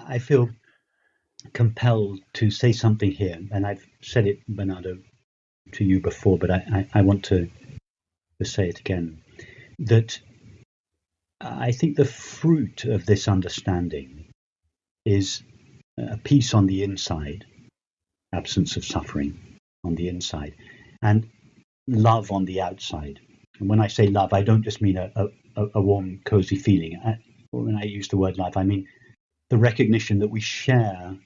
I feel compelled to say something here, and I've said it, Bernardo, to you before, but I want to say it again, that I think the fruit of this understanding is a peace on the inside, absence of suffering on the inside, and love on the outside. And when I say love, I don't just mean a warm, cozy feeling. When I use the word love, I mean the recognition that we share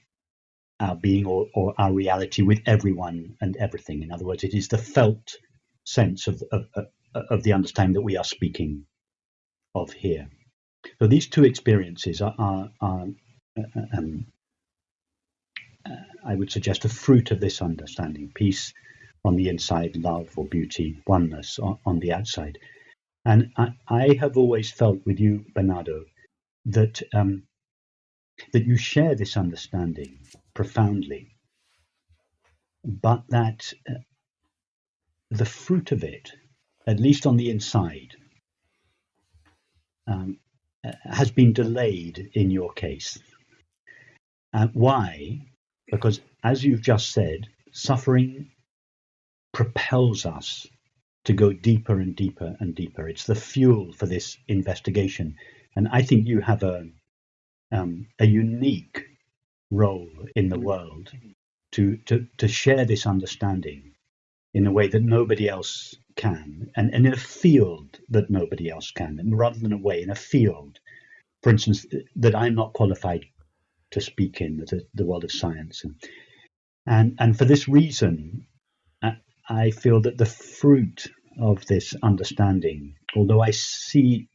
our being or our reality with everyone and everything. In other words, it is the felt sense of the understanding that we are speaking of here. So these two experiences are I would suggest, a fruit of this understanding: peace on the inside, love or beauty, oneness on the outside. And I have always felt with you, Bernardo, that that you share this understanding profoundly, but that the fruit of it, at least on the inside, has been delayed in your case. Why? Because, as you've just said, suffering propels us to go deeper and deeper and deeper. It's the fuel for this investigation. And I think you have a unique role in the world to share this understanding in a way that nobody else can, and in a field that nobody else can, and rather than a way, in a field, for instance, that I'm not qualified to speak in, the world of science. And for this reason, I feel that the fruit of this understanding, although I see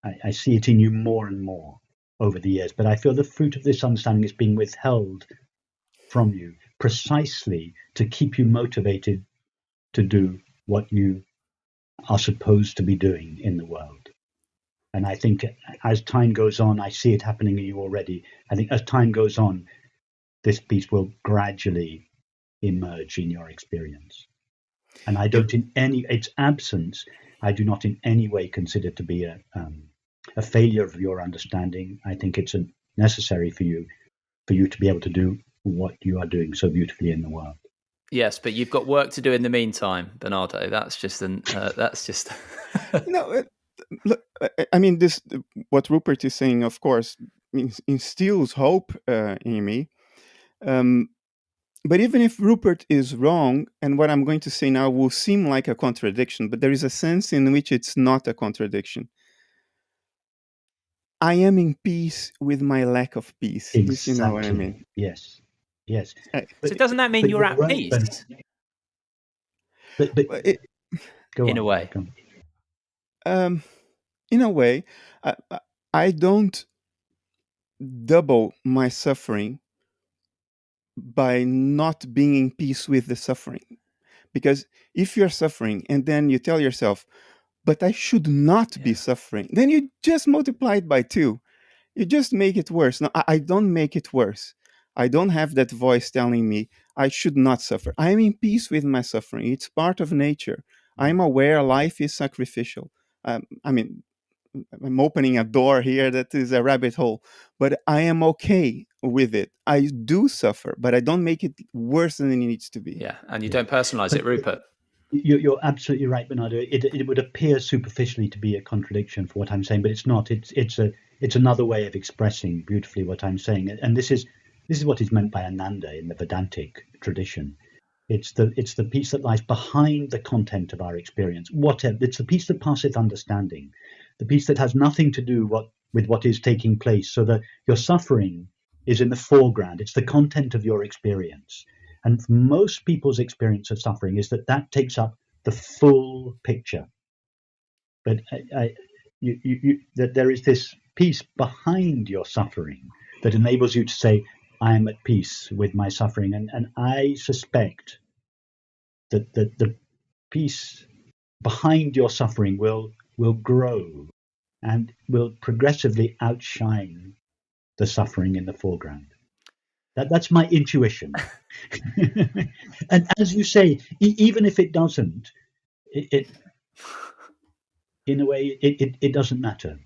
it in you more and more over the years, but I feel the fruit of this understanding is being withheld from you precisely to keep you motivated to do what you are supposed to be doing in the world. And I think as time goes on, I see it happening in you already. I think as time goes on, this piece will gradually emerge in your experience. And I don't its absence, I do not in any way consider to be a failure of your understanding. I think it's necessary for you to be able to do what you are doing so beautifully in the world. Yes, but you've got work to do in the meantime, Bernardo. That's just No. Look, I mean, this, what Rupert is saying, of course, instills hope in me. But even if Rupert is wrong, and what I'm going to say now will seem like a contradiction, but there is a sense in which it's not a contradiction. I am in peace with my lack of peace, Exactly. if you know what I mean. Yes. So doesn't that mean you're at peace? But go in on, a way. In a way, I don't double my suffering by not being in peace with the suffering. Because if you're suffering and then you tell yourself, but I should not be suffering, then you just multiply it by 2. You just make it worse. No, I don't make it worse. I don't have that voice telling me I should not suffer. I'm in peace with my suffering. It's part of nature. I'm aware life is sacrificial. I mean, I'm opening a door here that is a rabbit hole, but I am okay with it. I do suffer, but I don't make it worse than it needs to be. Yeah, and you don't personalize it, Rupert. You're absolutely right, Bernardo. It would appear superficially to be a contradiction for what I'm saying, but it's not. It's another way of expressing beautifully what I'm saying, and this is what is meant by Ananda in the Vedantic tradition. It's the peace that lies behind the content of our experience. Whatever, it's the peace that passeth understanding, the peace that has nothing to do with what is taking place. So that your suffering is in the foreground. It's the content of your experience. And most people's experience of suffering is that takes up the full picture. But that there is this peace behind your suffering that enables you to say, I am at peace with my suffering. And I suspect that the peace behind your suffering will grow and will progressively outshine the suffering in the foreground. That's my intuition. And as you say, even if it doesn't, it in a way, it doesn't matter.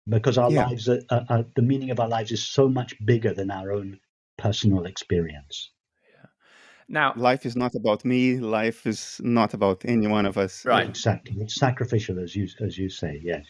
because our Yeah. lives the meaning of our lives is so much bigger than our own personal experience. Now, Life is not about me. Life is not about any one of us. right. Exactly, it's sacrificial, as you say. Yes.